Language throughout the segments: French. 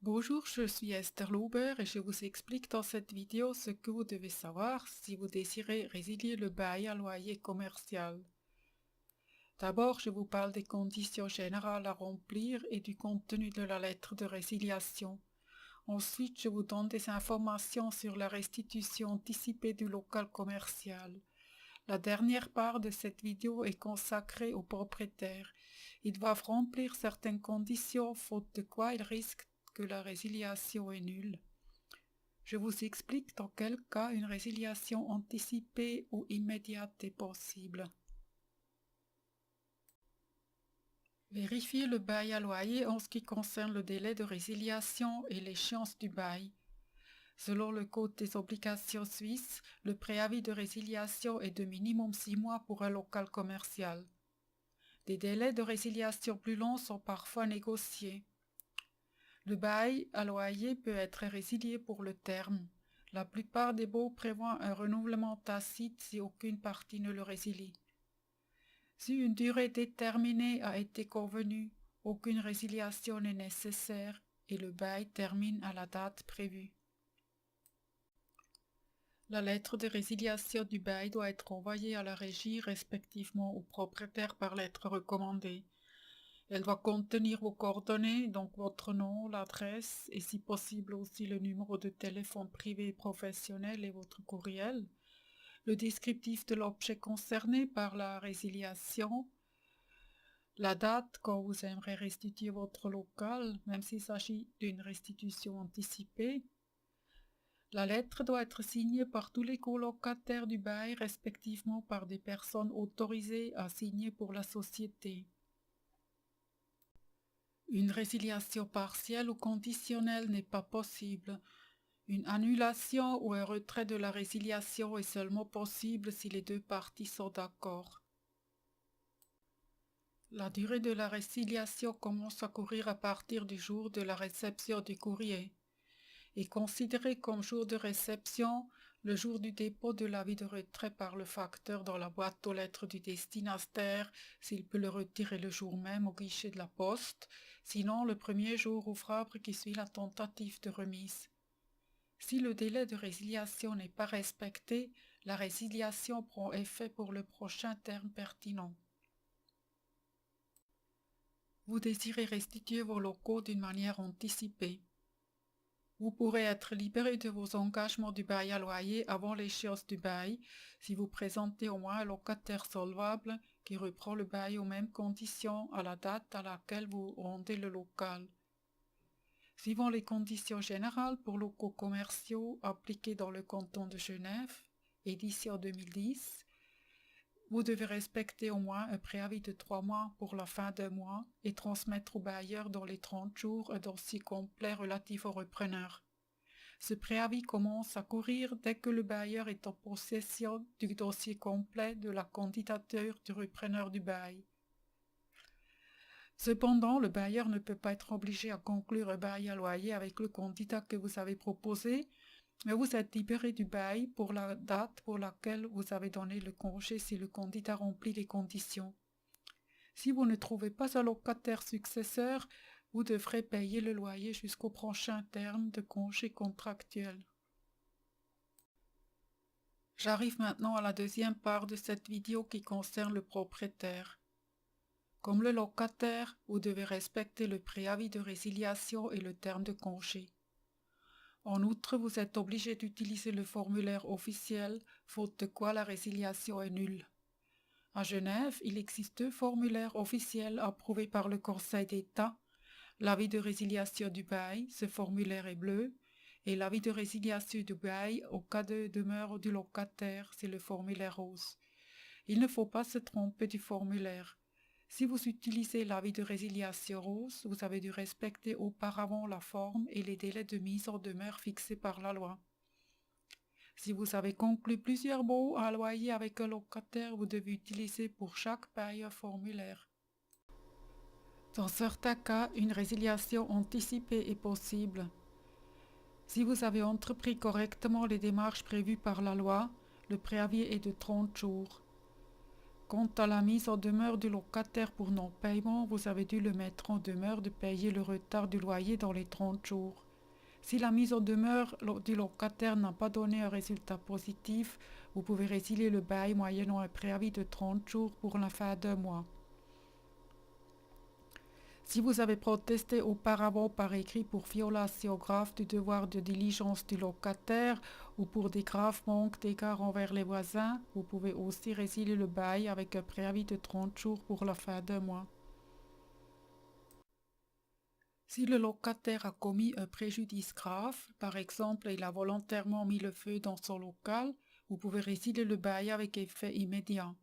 Bonjour, je suis Esther Lauber et je vous explique dans cette vidéo ce que vous devez savoir si vous désirez résilier le bail à loyer commercial. D'abord, je vous parle des conditions générales à remplir et du contenu de la lettre de résiliation. Ensuite, je vous donne des informations sur la restitution anticipée du local commercial. La dernière part de cette vidéo est consacrée aux propriétaires. Ils doivent remplir certaines conditions, faute de quoi ils risquent que la résiliation est nulle. Je vous explique dans quel cas une résiliation anticipée ou immédiate est possible. Vérifiez le bail à loyer en ce qui concerne le délai de résiliation et l'échéance du bail. Selon le Code des obligations suisses, le préavis de résiliation est de minimum 6 mois pour un local commercial. Des délais de résiliation plus longs sont parfois négociés. Le bail à loyer peut être résilié pour le terme. La plupart des baux prévoient un renouvellement tacite si aucune partie ne le résilie. Si une durée déterminée a été convenue, aucune résiliation n'est nécessaire et le bail termine à la date prévue. La lettre de résiliation du bail doit être envoyée à la régie respectivement au propriétaire par lettre recommandée. Elle doit contenir vos coordonnées, donc votre nom, l'adresse et si possible aussi le numéro de téléphone privé et professionnel et votre courriel, le descriptif de l'objet concerné par la résiliation, la date quand vous aimeriez restituer votre local, même s'il s'agit d'une restitution anticipée. La lettre doit être signée par tous les colocataires du bail, respectivement par des personnes autorisées à signer pour la société. Une résiliation partielle ou conditionnelle n'est pas possible. Une annulation ou un retrait de la résiliation est seulement possible si les deux parties sont d'accord. La durée de la résiliation commence à courir à partir du jour de la réception du courrier. Est considéré comme jour de réception le jour du dépôt de l'avis de retrait par le facteur dans la boîte aux lettres du destinataire, s'il peut le retirer le jour même au guichet de la poste, sinon le premier jour ouvrable qui suit la tentative de remise. Si le délai de résiliation n'est pas respecté, la résiliation prend effet pour le prochain terme pertinent. Vous désirez restituer vos locaux d'une manière anticipée. Vous pourrez être libéré de vos engagements du bail à loyer avant l'échéance du bail si vous présentez au moins un locataire solvable qui reprend le bail aux mêmes conditions à la date à laquelle vous rendez le local. Suivant les conditions générales pour locaux commerciaux appliquées dans le canton de Genève, édition 2010, vous devez respecter au moins un préavis de 3 mois pour la fin d'un mois et transmettre au bailleur dans les 30 jours un dossier complet relatif au repreneur. Ce préavis commence à courir dès que le bailleur est en possession du dossier complet de la candidature du repreneur du bail. Cependant, le bailleur ne peut pas être obligé à conclure un bail à loyer avec le candidat que vous avez proposé, mais vous êtes libéré du bail pour la date pour laquelle vous avez donné le congé si le candidat remplit les conditions. Si vous ne trouvez pas un locataire successeur, vous devrez payer le loyer jusqu'au prochain terme de congé contractuel. J'arrive maintenant à la deuxième part de cette vidéo qui concerne le propriétaire. Comme le locataire, vous devez respecter le préavis de résiliation et le terme de congé. En outre, vous êtes obligé d'utiliser le formulaire officiel, faute de quoi la résiliation est nulle. À Genève, il existe 2 formulaires officiels approuvés par le Conseil d'État. L'avis de résiliation du bail, ce formulaire est bleu, et l'avis de résiliation du bail au cas de demeure du locataire, c'est le formulaire rose. Il ne faut pas se tromper du formulaire. Si vous utilisez l'avis de résiliation rose, vous avez dû respecter auparavant la forme et les délais de mise en demeure fixés par la loi. Si vous avez conclu plusieurs baux à loyer avec un locataire, vous devez utiliser pour chaque bail un formulaire. Dans certains cas, une résiliation anticipée est possible. Si vous avez entrepris correctement les démarches prévues par la loi, le préavis est de 30 jours. Quant à la mise en demeure du locataire pour non-paiement, vous avez dû le mettre en demeure de payer le retard du loyer dans les 30 jours. Si la mise en demeure du locataire n'a pas donné un résultat positif, vous pouvez résilier le bail moyennant un préavis de 30 jours pour la fin d'un mois. Si vous avez protesté auparavant par écrit pour violation grave du devoir de diligence du locataire ou pour des graves manques d'égard envers les voisins, vous pouvez aussi résilier le bail avec un préavis de 30 jours pour la fin d'un mois. Si le locataire a commis un préjudice grave, par exemple il a volontairement mis le feu dans son local, vous pouvez résilier le bail avec effet immédiat.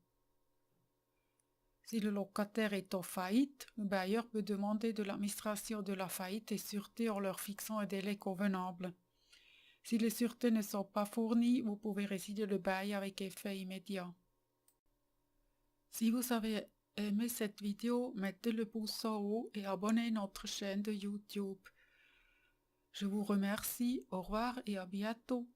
Si le locataire est en faillite, le bailleur peut demander de l'administration de la faillite et sûreté en leur fixant un délai convenable. Si les sûretés ne sont pas fournies, vous pouvez résilier le bail avec effet immédiat. Si vous avez aimé cette vidéo, mettez le pouce en haut et abonnez notre chaîne de YouTube. Je vous remercie, au revoir et à bientôt.